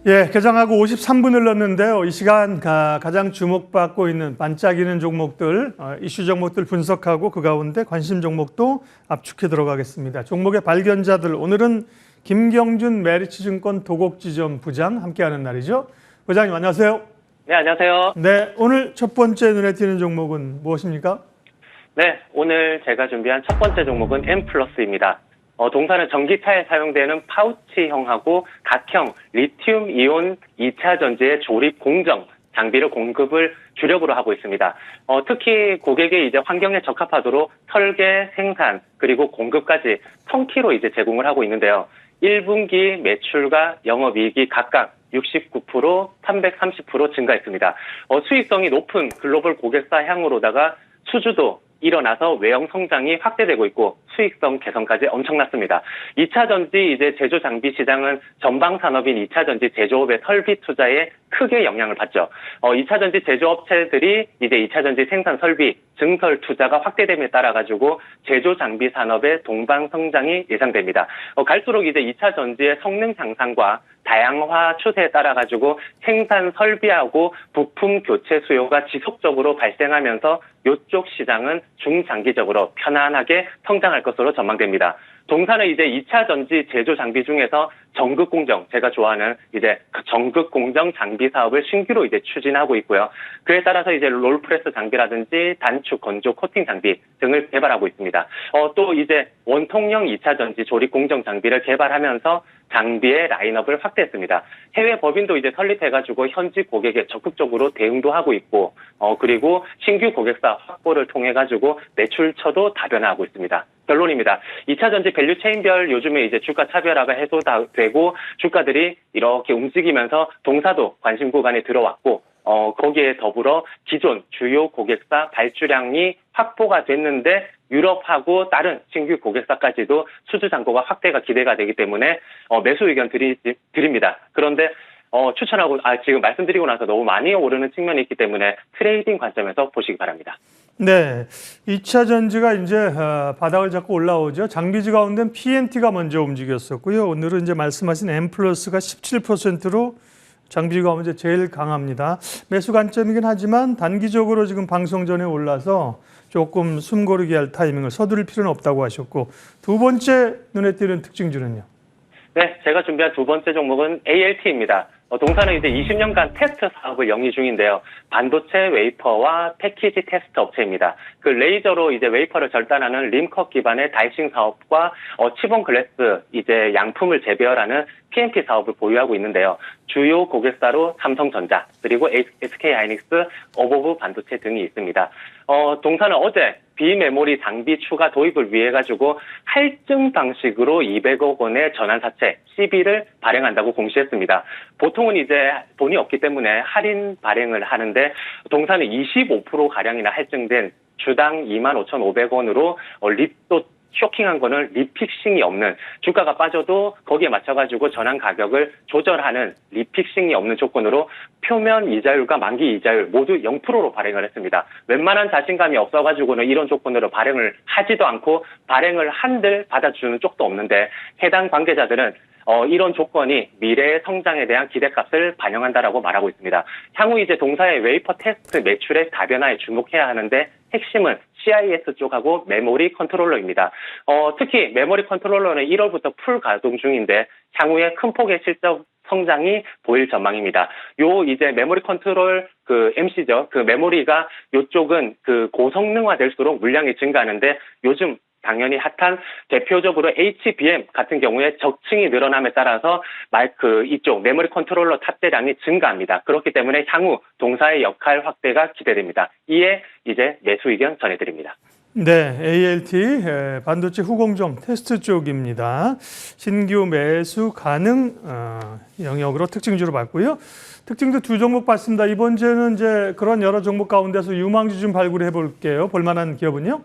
예, 개장하고 53분 흘렀는데요. 이 시간 가장 주목받고 있는 반짝이는 종목들, 이슈 종목들 분석하고 그 가운데 관심 종목도 압축해 들어가겠습니다. 종목의 발견자들, 오늘은 김경준 메리츠증권 도곡지점 부장 함께하는 날이죠. 부장님 안녕하세요. 네, 안녕하세요. 네, 오늘 첫 번째 눈에 띄는 종목은 무엇입니까? 네, 오늘 제가 준비한 첫 번째 종목은 M+입니다. 동사는 전기차에 사용되는 파우치형하고 각형 리튬 이온 2차 전지의 조립 공정 장비를 공급을 주력으로 하고 있습니다. 특히 고객의 이제 환경에 적합하도록 설계, 생산, 그리고 공급까지 턴키로 이제 제공을 하고 있는데요. 1분기 매출과 영업이익이 각각 69%, 330% 증가했습니다. 수익성이 높은 글로벌 고객사 향으로다가 수주도 일어나서 외형 성장이 확대되고 있고 수익성 개선까지 엄청났습니다. 2차 전지 이제 제조 장비 시장은 전방 산업인 2차 전지 제조업의 설비 투자에 크게 영향을 받죠. 2차 전지 제조업체들이 이제 2차 전지 생산 설비 증설 투자가 확대됨에 따라 가지고 제조 장비 산업의 동방 성장이 예상됩니다. 갈수록 이제 2차 전지의 성능 향상과 다양화 추세에 따라 가지고 생산 설비하고 부품 교체 수요가 지속적으로 발생하면서 이쪽 시장은 중장기적으로 편안하게 성장할 것으로 전망됩니다. 동사는 이제 2차 전지 제조 장비 중에서 전극 공정, 제가 좋아하는 이제 전극 공정 장비 사업을 신규로 이제 추진하고 있고요. 그에 따라서 이제 롤프레스 장비라든지 단축 건조 코팅 장비 등을 개발하고 있습니다. 또 이제 원통형 2차 전지 조립 공정 장비를 개발하면서 장비의 라인업을 확대했습니다. 해외 법인도 이제 설립해가지고 현지 고객에 적극적으로 대응도 하고 있고, 그리고 신규 고객사 확보를 통해가지고 매출처도 다변화하고 있습니다. 결론입니다. 2차 전지 밸류 체인별 요즘에 이제 주가 차별화가 해소되고 주가들이 이렇게 움직이면서 동사도 관심 구간에 들어왔고, 거기에 더불어 기존 주요 고객사 발주량이 확보가 됐는데 유럽하고 다른 신규 고객사까지도 수주 잔고가 확대가 기대가 되기 때문에 매수 의견 드립니다. 그런데 추천하고 지금 말씀드리고 나서 너무 많이 오르는 측면이 있기 때문에 트레이딩 관점에서 보시기 바랍니다. 네, 2차 전지가 이제 바닥을 잡고 올라오죠. 장비주 가운데는 PNT가 먼저 움직였었고요. 오늘은 이제 말씀하신 M+가 17%로 장비주 가운데 제일 강합니다. 매수 관점이긴 하지만 단기적으로 지금 방송 전에 올라서 조금 숨고르기 할 타이밍을 서두를 필요는 없다고 하셨고, 두 번째 눈에 띄는 특징주는요? 네, 제가 준비한 두 번째 종목은 ALT입니다. 동사는 이제 20년간 테스트 사업을 영위 중인데요. 반도체 웨이퍼와 패키지 테스트 업체입니다. 그 레이저로 이제 웨이퍼를 절단하는 림컷 기반의 다이싱 사업과 치본 글래스 이제 양품을 재배열하는 PMP 사업을 보유하고 있는데요. 주요 고객사로 삼성전자, 그리고 SK하이닉스, 어보브 반도체 등이 있습니다. 동사는 어제 비메모리 장비 추가 도입을 위해 가지고 할증 방식으로 200억 원의 전환사채 CB를 발행한다고 공시했습니다. 보통은 이제 돈이 없기 때문에 할인 발행을 하는데 동사는 25% 가량이나 할증된 주당 25,500원으로 또 쇼킹한 거는 리픽싱이 없는, 주가가 빠져도 거기에 맞춰가지고 전환 가격을 조절하는 리픽싱이 없는 조건으로 표면 이자율과 만기 이자율 모두 0%로 발행을 했습니다. 웬만한 자신감이 없어가지고는 이런 조건으로 발행을 하지도 않고 발행을 한들 받아주는 쪽도 없는데, 해당 관계자들은 이런 조건이 미래의 성장에 대한 기대값을 반영한다라고 말하고 있습니다. 향후 이제 동사의 웨이퍼 테스트 매출의 다변화에 주목해야 하는데 핵심은 CIS 쪽하고 메모리 컨트롤러입니다. 특히 메모리 컨트롤러는 1월부터 풀 가동 중인데 향후에 큰 폭의 실적 성장이 보일 전망입니다. 이제 메모리 컨트롤 MC죠. 그 메모리가 요쪽은 고성능화 될수록 물량이 증가하는데 요즘 당연히 핫한 대표적으로 HBM 같은 경우에 적층이 늘어남에 따라서 이쪽 메모리 컨트롤러 탑재량이 증가합니다. 그렇기 때문에 향후 동사의 역할 확대가 기대됩니다. 이에 이제 매수 의견 전해드립니다. 네, ALT 반도체 후공정 테스트 쪽입니다. 신규 매수 가능 영역으로 특징주로 봤고요. 특징도 두 종목 봤습니다. 이번 주에는 이제 그런 여러 종목 가운데서 유망주 좀 발굴해 볼게요. 볼만한 기업은요?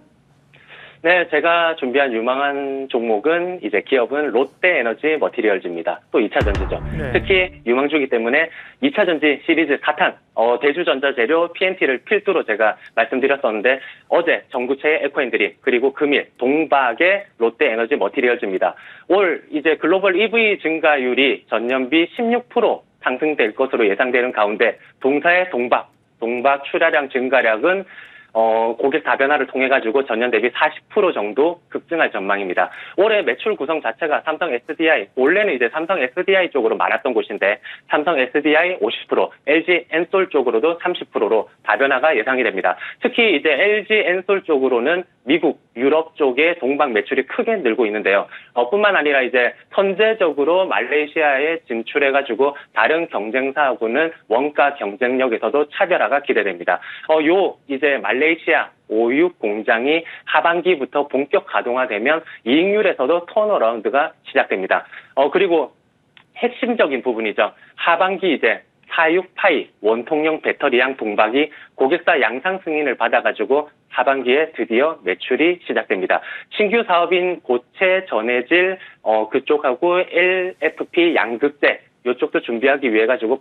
네, 제가 준비한 유망한 종목은 이제 기업은 롯데에너지 머티리얼즈입니다. 또 2차 전지죠. 네. 특히 유망주이기 때문에 2차 전지 시리즈 4탄, 대주전자재료 PNT를 필두로 제가 말씀드렸었는데 어제 전구체의 에코앤드림 그리고 금일 동박의 롯데에너지 머티리얼즈입니다. 올 이제 글로벌 EV 증가율이 전년비 16% 상승될 것으로 예상되는 가운데 동사의 동박 출하량 증가량은 고객 다변화를 통해 가지고 전년 대비 40% 정도 급증할 전망입니다. 올해 매출 구성 자체가 삼성 SDI, 원래는 이제 삼성 SDI 쪽으로 많았던 곳인데 삼성 SDI 50%, LG 엔솔 쪽으로도 30%로 다변화가 예상이 됩니다. 특히 이제 LG 엔솔 쪽으로는 미국, 유럽 쪽에 동박 매출이 크게 늘고 있는데요. 뿐만 아니라 이제 선제적으로 말레이시아에 진출해가지고 다른 경쟁사하고는 원가 경쟁력에서도 차별화가 기대됩니다. 이제 말레이시아 오육 공장이 하반기부터 본격 가동화되면 이익률에서도 턴어라운드가 시작됩니다. 그리고 핵심적인 부분이죠. 하반기 이제 46파이 원통형 배터리형 동박이 고객사 양상 승인을 받아가지고 하반기에 드디어 매출이 시작됩니다. 신규 사업인 고체 전해질 그쪽하고 LFP 양극재 이쪽도 준비하기 위해 가지고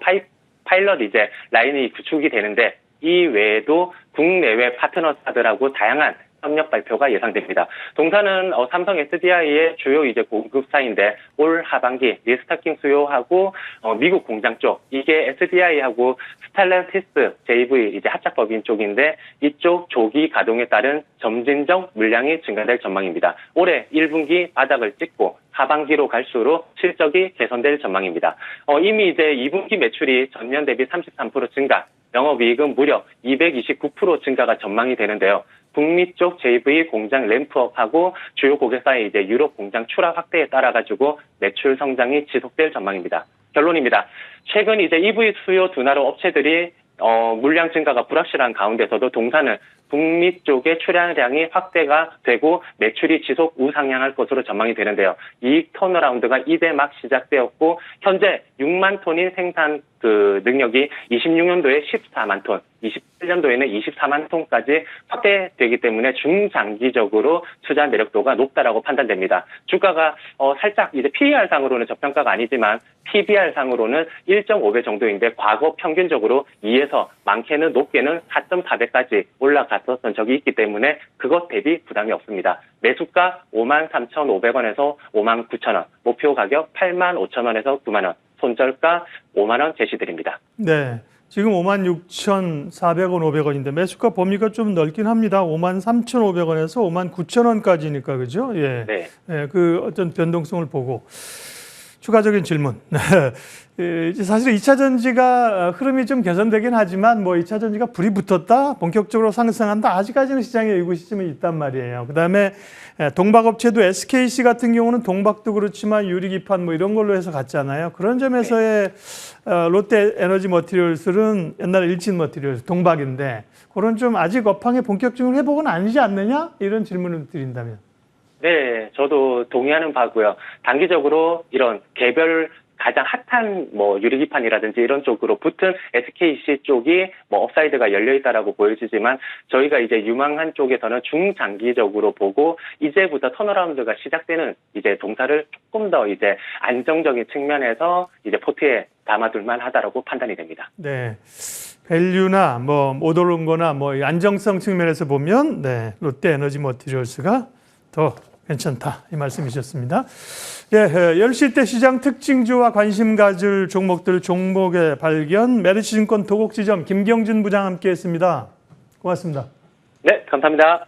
파일럿 이제 라인이 구축이 되는데 이 외에도 국내외 파트너사들하고 다양한 협력 발표가 예상됩니다. 동사는 삼성 SDI의 주요 이제 공급사인데 올 하반기 리스타킹 수요하고 미국 공장 쪽 이게 SDI하고 스텔란티스 JV 이제 합작법인 쪽인데 이쪽 조기 가동에 따른 점진적 물량이 증가될 전망입니다. 올해 1분기 바닥을 찍고 하반기로 갈수록 실적이 개선될 전망입니다. 이미 이제 2분기 매출이 전년 대비 33% 증가, 영업이익은 무려 229% 증가가 전망이 되는데요. 북미 쪽 JV 공장 램프업하고 주요 고객사의 이제 유럽 공장 출하 확대에 따라 가지고 매출 성장이 지속될 전망입니다. 결론입니다. 최근 이제 EV 수요 둔화로 업체들이 물량 증가가 불확실한 가운데서도 동사는 북미 쪽의 출하량이 확대가 되고 매출이 지속 우상향할 것으로 전망이 되는데요. 이익 턴어라운드가 이제 막 시작되었고 현재 6만 톤인 생산 능력이 26년도에 14만 톤, 27년도에는 24만 톤까지 확대되기 때문에 중장기적으로 투자 매력도가 높다라고 판단됩니다. 주가가 살짝 이제 PER상으로는 저평가가 아니지만 PBR상으로는 1.5배 정도인데 과거 평균적으로 2에서 많게는 높게는 4.4배까지 올라갔었던 적이 있기 때문에 그것 대비 부담이 없습니다. 매수가 53,500원에서 59,000원, 목표 가격 85,000원에서 9만원, 손절가 5만원 제시드립니다. 네. 지금 56,400원, 500원인데 매수가 범위가 좀 넓긴 합니다. 53,500원에서 59,000원까지니까 그죠? 예. 네. 예, 그 어떤 변동성을 보고 추가적인 질문. 사실 2차 전지가 흐름이 좀 개선되긴 하지만 뭐 2차 전지가 불이 붙었다, 본격적으로 상승한다. 아직까지는 시장에 의구시점이 있단 말이에요. 그다음에 동박업체도 SKC 같은 경우는 동박도 그렇지만 유리기판 뭐 이런 걸로 해서 갔잖아요. 그런 점에서의 롯데 에너지 머티리얼스는 옛날 일진 머티리얼스 동박인데 그런 좀 아직 업황의 본격적인 회복은 아니지 않느냐? 이런 질문을 드린다면. 네, 저도 동의하는 바고요. 단기적으로 이런 개별 가장 핫한 뭐 유리기판이라든지 이런 쪽으로 붙은 SKC 쪽이 뭐 업사이드가 열려 있다라고 보여지지만 저희가 이제 유망한 쪽에서는 중장기적으로 보고 이제부터 턴어라운드가 시작되는 이제 동사를 조금 더 이제 안정적인 측면에서 이제 포트에 담아둘만 하다라고 판단이 됩니다. 네. 밸류나 뭐 못 오른 거나 뭐 안정성 측면에서 보면 네, 롯데 에너지 머티리얼스가 더 괜찮다 이 말씀이셨습니다. 예, 10시 때 시장 특징주와 관심 가질 종목들 종목의 발견 메리츠증권 도곡지점 김경준 부장 함께했습니다. 고맙습니다. 네, 감사합니다.